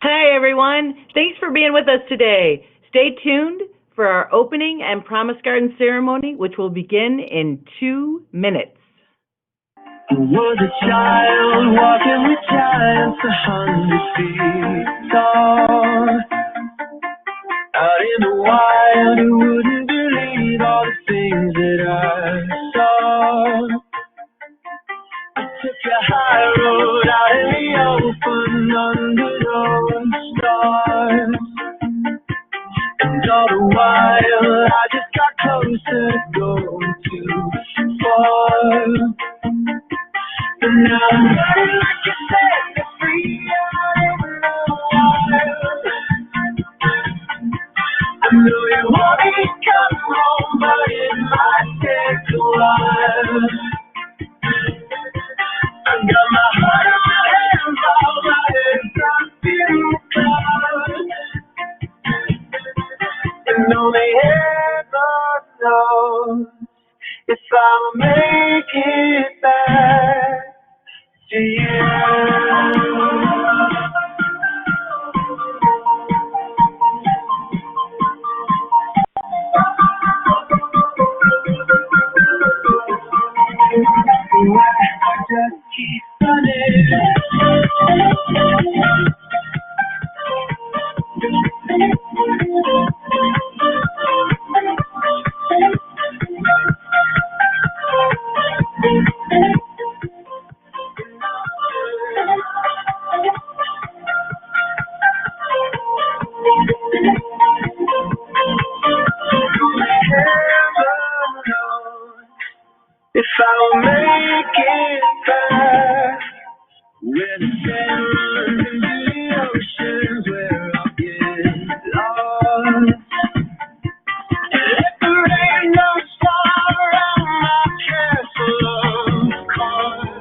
Hi, everyone. Thanks for being with us today. Stay tuned for our opening and promise garden ceremony, which will begin in 2 minutes. I was a child walking with giants 100 feet tall. Out in the wild, you wouldn't believe all the things that I saw. I took a high road out in the open under those stars. And all the while, I just got closer, going too far. But now I'm running like you set me free out in the wild. I know you want me to come home, but it might take a while. I got my heart in my hands, all my head's up in the clouds. And only heaven knows if I'll make it back to you. I just keep running. If I'll make it back, where the sand runs into the oceans, where I'll get lost. And if there ain't no star around my castle of cards.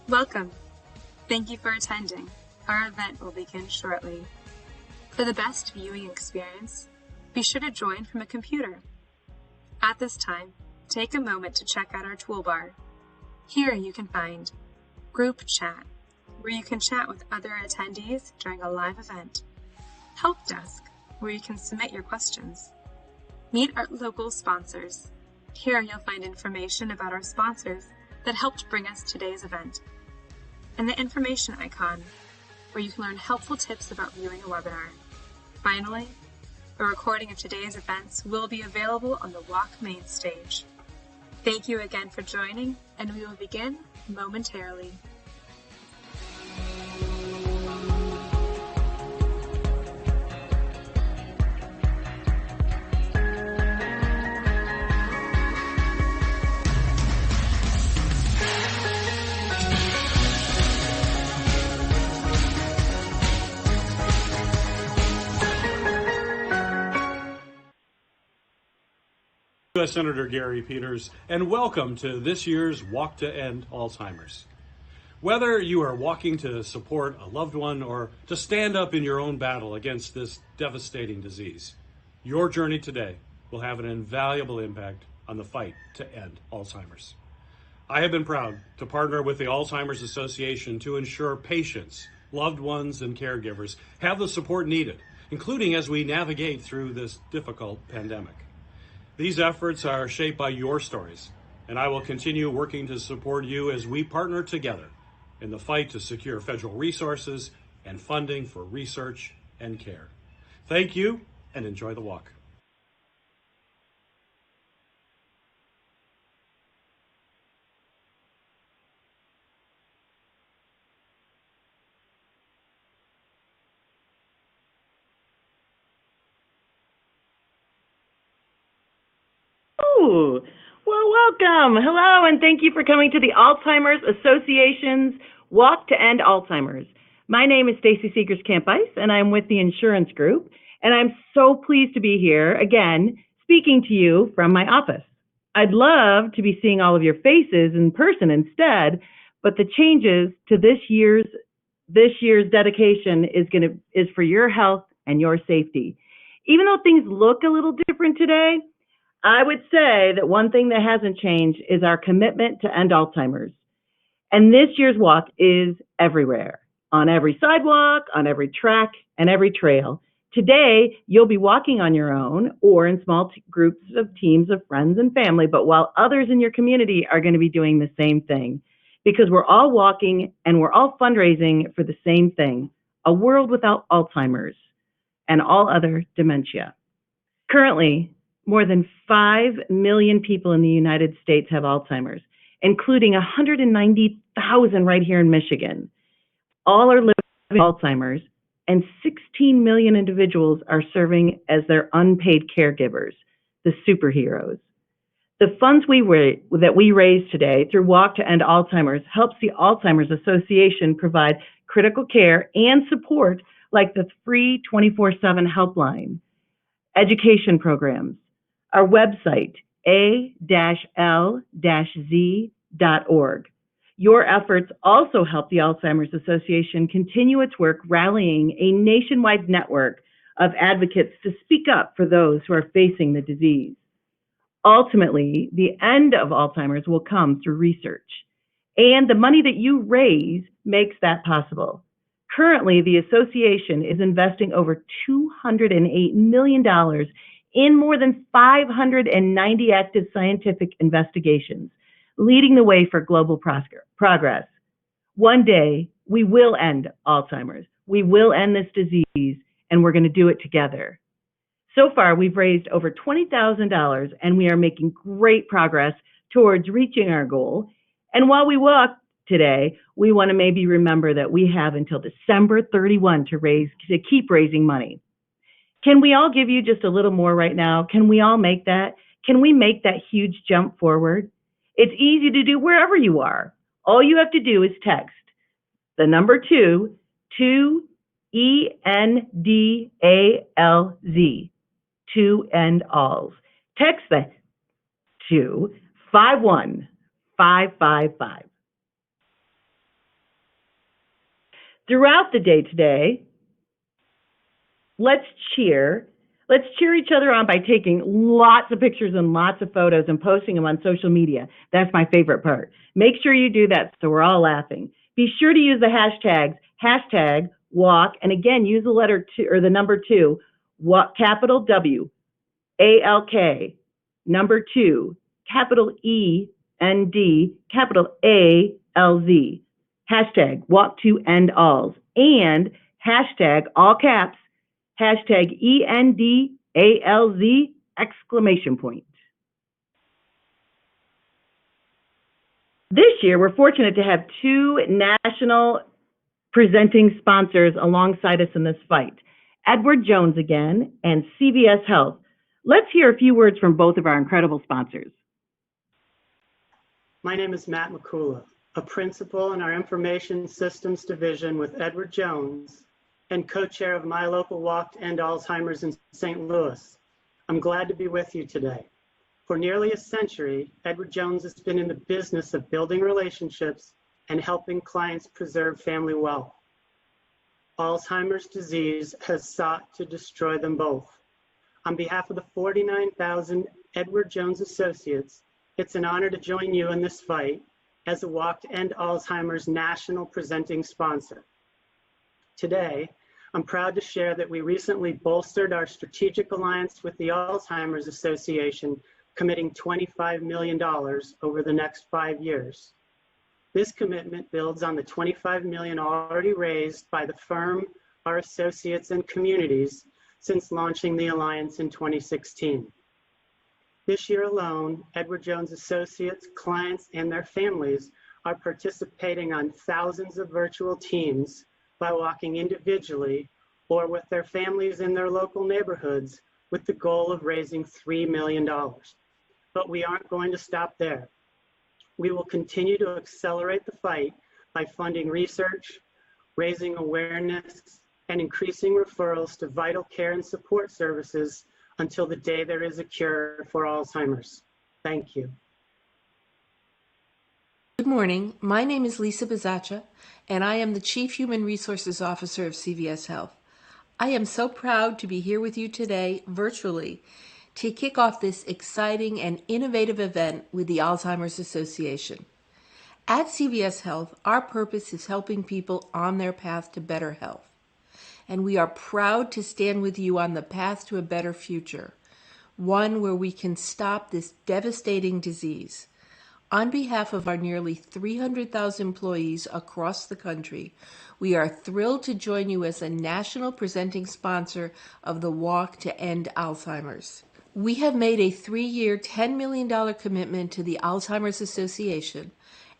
Welcome. Thank you for attending. Our event will begin shortly. For the best viewing experience, be sure to join from a computer. At this time, take a moment to check out our toolbar. Here you can find Group Chat, where you can chat with other attendees during a live event. Help Desk, where you can submit your questions. Meet our local sponsors. Here you'll find information about our sponsors that helped bring us today's event. And the information icon, where you can learn helpful tips about viewing a webinar. Finally, a recording of today's events will be available on the Walk main stage. Thank you again for joining, and we will begin momentarily. U.S. Senator Gary Peters, and welcome to this year's Walk to End Alzheimer's. Whether you are walking to support a loved one or to stand up in your own battle against this devastating disease, your journey today will have an invaluable impact on the fight to end Alzheimer's. I have been proud to partner with the Alzheimer's Association to ensure patients, loved ones, and caregivers have the support needed, including as we navigate through this difficult pandemic. These efforts are shaped by your stories, and I will continue working to support you as we partner together in the fight to secure federal resources and funding for research and care. Thank you, and enjoy the walk. Well, welcome. Hello, and thank you for coming to the Alzheimer's Association's Walk to End Alzheimer's. My name is Stacy Seegers-Campice, and I'm with the insurance group, and I'm so pleased to be here again, speaking to you from my office. I'd love to be seeing all of your faces in person instead, But the changes to this year's dedication is for your health and your safety. Even though things look a little different today, I would say that one thing that hasn't changed is our commitment to end Alzheimer's. And this year's walk is everywhere, on every sidewalk, on every track, and every trail. Today, you'll be walking on your own or in small groups of teams of friends and family, but while others in your community are going to be doing the same thing, because we're all walking and we're all fundraising for the same thing, a world without Alzheimer's and all other dementia. Currently, more than 5 million people in the United States have Alzheimer's, including 190,000 right here in Michigan. All are living with Alzheimer's, and 16 million individuals are serving as their unpaid caregivers, the superheroes. The funds that we raise today through Walk to End Alzheimer's helps the Alzheimer's Association provide critical care and support like the free 24/7 helpline, education programs, our website, a-l-z.org. Your efforts also help the Alzheimer's Association continue its work rallying a nationwide network of advocates to speak up for those who are facing the disease. Ultimately, the end of Alzheimer's will come through research, and the money that you raise makes that possible. Currently, the association is investing over $208 million in more than 590 active scientific investigations, leading the way for global progress. One day, we will end Alzheimer's. We will end this disease, and we're going to do it together. So far, we've raised over $20,000, and we are making great progress towards reaching our goal. And while we walk today, we want to maybe remember that we have until December 31 to keep raising money. Can we all give you just a little more right now? Can we all make that? Can we make that huge jump forward? It's easy to do wherever you are. All you have to do is text the number 2 to ENDALZ, to End Alls. Text that to 51555. Throughout the day today, let's cheer each other on by taking lots of pictures and lots of photos and posting them on social media. That's my favorite part. Make sure you do that so we're all laughing. Be sure to use the hashtags, #walk, and again, use the letter 2 or the number 2, walk, capital W, ALK, number 2, capital END, capital ALZ. Hashtag walk to end alls, and hashtag all caps, hashtag ENDALZ, exclamation point. This year, we're fortunate to have 2 national presenting sponsors alongside us in this fight, Edward Jones again and CVS Health. Let's hear a few words from both of our incredible sponsors. My name is Matt McCullough, a principal in our Information Systems Division with Edward Jones and co-chair of my local Walk to End Alzheimer's in St. Louis. I'm glad to be with you today. For nearly a century, Edward Jones has been in the business of building relationships and helping clients preserve family wealth. Alzheimer's disease has sought to destroy them both. On behalf of the 49,000 Edward Jones associates, it's an honor to join you in this fight as a Walk to End Alzheimer's national presenting sponsor. Today, I'm proud to share that we recently bolstered our strategic alliance with the Alzheimer's Association, committing $25 million over the next 5 years. This commitment builds on the $25 million already raised by the firm, our associates, and communities since launching the alliance in 2016. This year alone, Edward Jones associates, clients, and their families are participating on thousands of virtual teams by walking individually or with their families in their local neighborhoods with the goal of raising $3 million. But we aren't going to stop there. We will continue to accelerate the fight by funding research, raising awareness, and increasing referrals to vital care and support services until the day there is a cure for Alzheimer's. Thank you. Good morning. My name is Lisa Bizzaccia, and I am the Chief Human Resources Officer of CVS Health. I am so proud to be here with you today, virtually, to kick off this exciting and innovative event with the Alzheimer's Association. At CVS Health, our purpose is helping people on their path to better health. And we are proud to stand with you on the path to a better future, one where we can stop this devastating disease. On behalf of our nearly 300,000 employees across the country, we are thrilled to join you as a national presenting sponsor of the Walk to End Alzheimer's. We have made a 3-year, $10 million commitment to the Alzheimer's Association,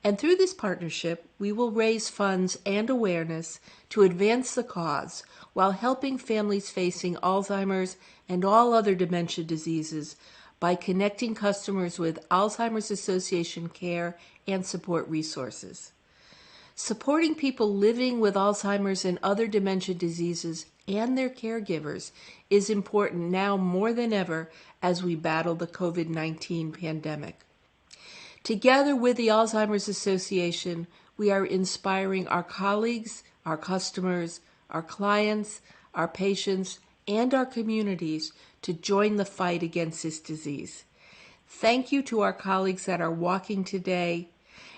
and through this partnership, we will raise funds and awareness to advance the cause while helping families facing Alzheimer's and all other dementia diseases by connecting customers with Alzheimer's Association care and support resources. Supporting people living with Alzheimer's and other dementia diseases and their caregivers is important now more than ever as we battle the COVID-19 pandemic. Together with the Alzheimer's Association, we are inspiring our colleagues, our customers, our clients, our patients, and our communities to join the fight against this disease. Thank you to our colleagues that are walking today,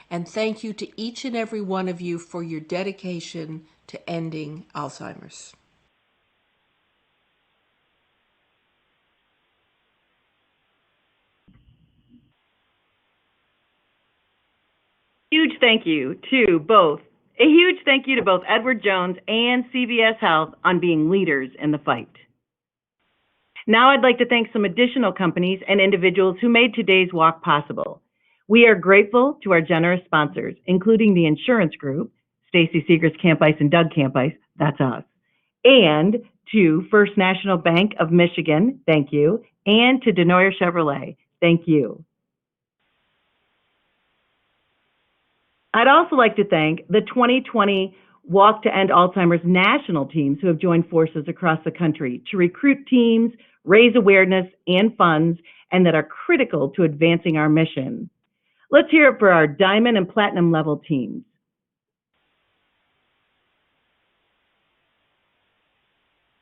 and thank you to each and every one of you for your dedication to ending Alzheimer's. Huge thank you to both. A huge thank you to both Edward Jones and CVS Health on being leaders in the fight. Now I'd like to thank some additional companies and individuals who made today's walk possible. We are grateful to our generous sponsors, including the insurance group, Stacy Seegers Campice and Doug Campice, that's us, and to First National Bank of Michigan, thank you, and to Denoyer Chevrolet, thank you. I'd also like to thank the 2020 Walk to End Alzheimer's national teams who have joined forces across the country to recruit teams, raise awareness and funds, and that are critical to advancing our mission. Let's hear it for our diamond and platinum level teams.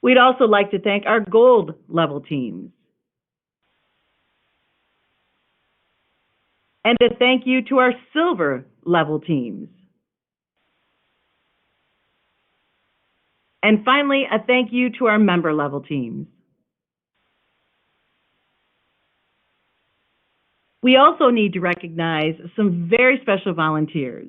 We'd also like to thank our gold level teams. And a thank you to our silver level teams. And finally, a thank you to our member level teams. We also need to recognize some very special volunteers.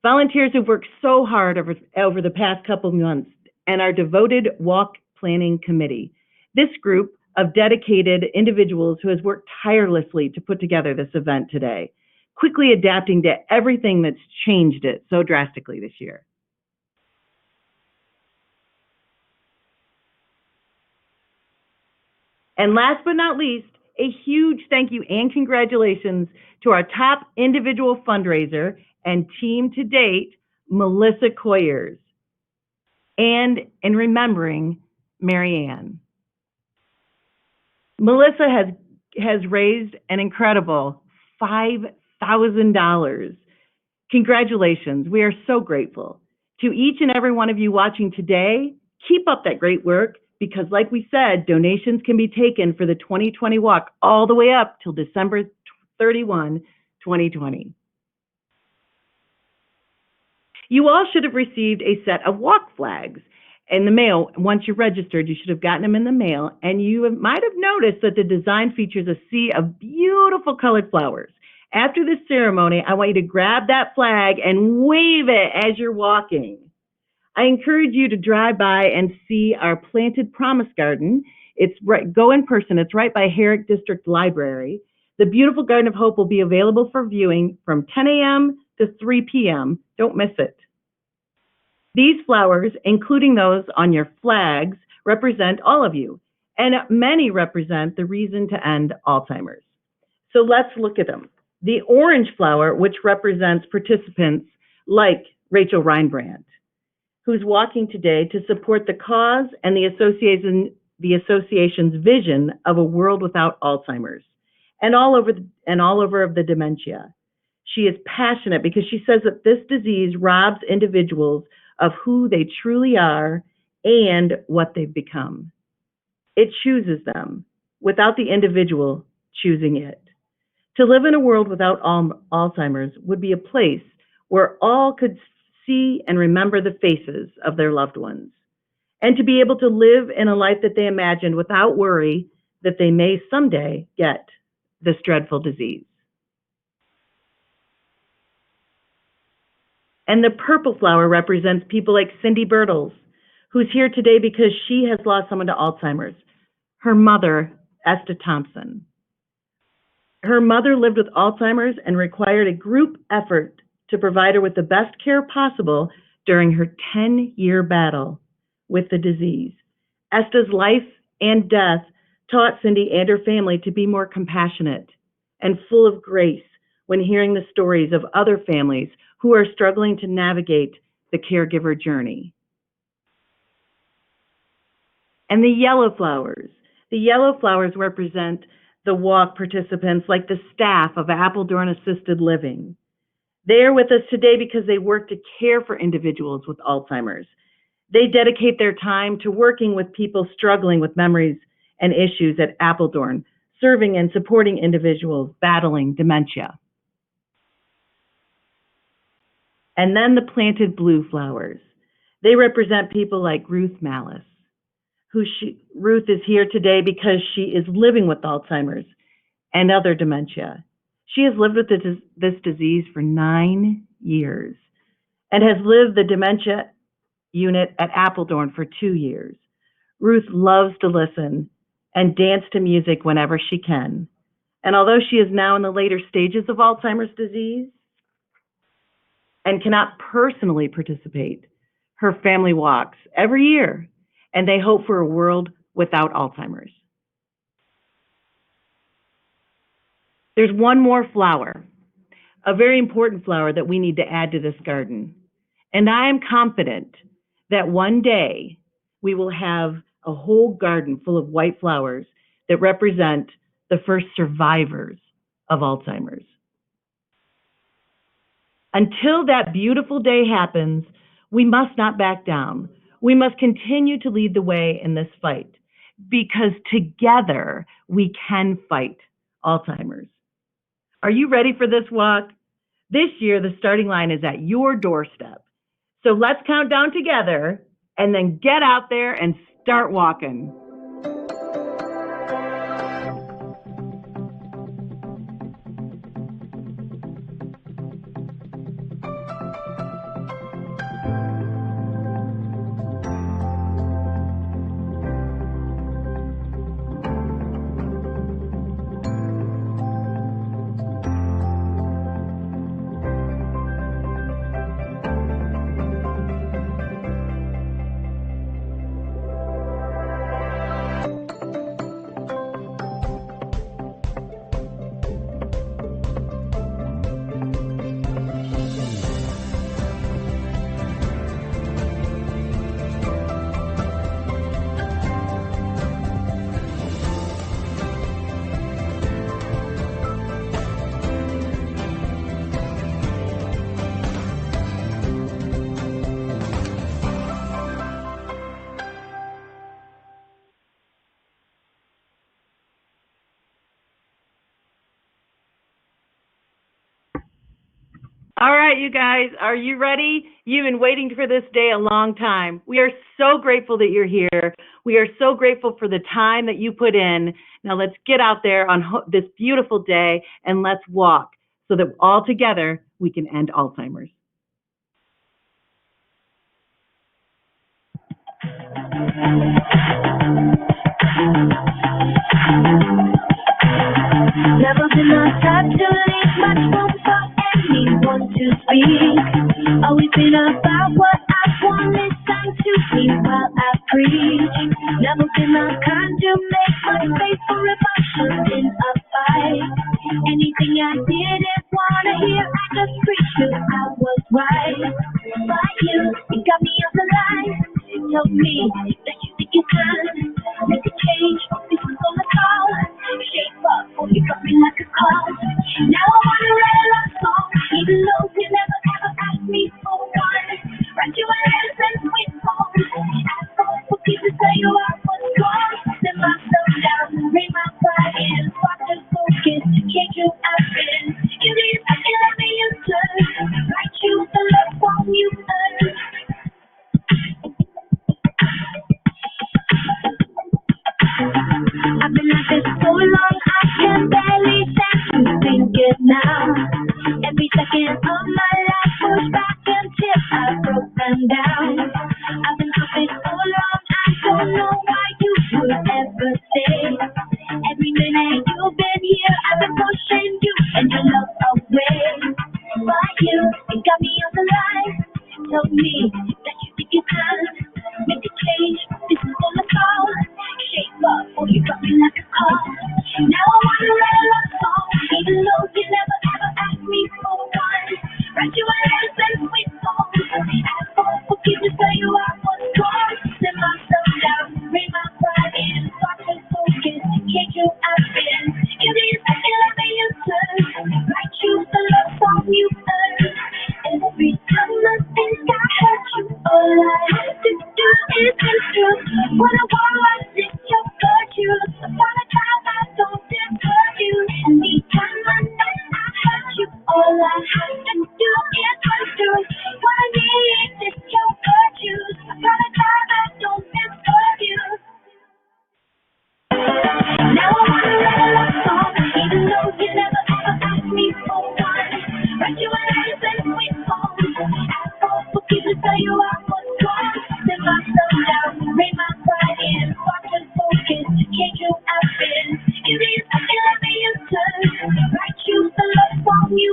Volunteers who've worked so hard over the past couple of months and our devoted walk planning committee. This group of dedicated individuals who has worked tirelessly to put together this event today, quickly adapting to everything that's changed it so drastically this year. And last but not least, a huge thank you and congratulations to our top individual fundraiser and team to date, Melissa Coyers, and in remembering Mary Ann. Melissa has raised an incredible $5,000. Congratulations. We are so grateful. To each and every one of you watching today, keep up that great work because like we said, donations can be taken for the 2020 walk all the way up till December 31, 2020. You all should have received a set of walk flags in the mail. Once you're registered, you should have gotten them in the mail, and you might have noticed that the design features a sea of beautiful colored flowers. After this ceremony, I want you to grab that flag and wave it as you're walking. I encourage you to drive by and see our Planted Promise Garden. Go in person. It's right by Herrick District Library. The beautiful Garden of Hope will be available for viewing from 10 a.m. to 3 p.m. Don't miss it. These flowers, including those on your flags, represent all of you, and many represent the reason to end Alzheimer's. So let's look at them. The orange flower, which represents participants like Rachel Reinbrandt, who's walking today to support the cause and the association's vision of a world without Alzheimer's, and all over of the dementia. She is passionate because she says that this disease robs individuals of who they truly are and what they've become. It chooses them without the individual choosing it. To live in a world without Alzheimer's would be a place where all could see and remember the faces of their loved ones, and to be able to live in a life that they imagined without worry that they may someday get this dreadful disease. And the purple flower represents people like Cindy Bertles, who's here today because she has lost someone to Alzheimer's. Her mother, Esther Thompson. Her mother lived with Alzheimer's and required a group effort to provide her with the best care possible during her 10-year battle with the disease. Esther's life and death taught Cindy and her family to be more compassionate and full of grace when hearing the stories of other families who are struggling to navigate the caregiver journey. And the yellow flowers. The yellow flowers represent the walk participants like the staff of Appledorn Assisted Living. They are with us today because they work to care for individuals with Alzheimer's. They dedicate their time to working with people struggling with memories and issues at Appledorn, serving and supporting individuals battling dementia. And then the planted blue flowers. They represent people like Ruth Malice. Ruth is here today because she is living with Alzheimer's and other dementia. She has lived with this disease for 9 years and has lived the dementia unit at Appledorn for 2 years. Ruth loves to listen and dance to music whenever she can. And although she is now in the later stages of Alzheimer's disease and cannot personally participate, her family walks every year, and they hope for a world without Alzheimer's. There's one more flower, a very important flower that we need to add to this garden. And I am confident that one day we will have a whole garden full of white flowers that represent the first survivors of Alzheimer's. Until that beautiful day happens, we must not back down. We must continue to lead the way in this fight because together we can fight Alzheimer's. Are you ready for this walk? This year, the starting line is at your doorstep. So let's count down together and then get out there and start walking. All right, you guys, are you ready? You've been waiting for this day a long time. We are so grateful that you're here. We are so grateful for the time that you put in. Now let's get out there on this beautiful day and let's walk so that all together we can end Alzheimer's. Never been a type to leave much room for anyone to speak. Always been about what I want, listen to me while I preach. Never been the kind to make much space for emotion in a fight. Anything I didn't wanna hear, I just preached till I was right. But you got me on the line. Told me that you think you can make a change. This was on the call. Shape up, oh, you got me like a call. Now I wanna write a love song. Can't you happen? Give me a second, let me answer. Write you the love song you earned. I've been at this so long, I can barely stand to think it now. Every second of my life pushed back until I broke them down. I've been at this so long, I don't know why you would ever stay. Every minute you've been here, I've been pushing you and your love away. But you got me on the line. Told me that you think you can make a change. This is gonna fall. Shape up, or you got me like a call. Now I wanna write a love song, even though you never ever asked me for one. Write you a nice and sweet song. Ask for forgiveness, tell you I was wrong. Let myself down, bring my pride in, start to focus. Can't you happen? Give me a second, let me answer. Write you the love song you earned. Every time I think I hurt you, all I have to do is enter. When I want to sing your virtues, apologize, I don't deserve you. Anytime I think I hurt you, all I have to do is enter. What I need is your virtues, apologize, I don't deserve you. Now I wanna write a love song, even though you never ever asked me for one. Write you a nice and sweet song. Ask for forgiveness, tell you I was wrong. Let myself down, bring my pride in, start to focus. Can't you happen? Give me a second, let me answer. Write you the love song you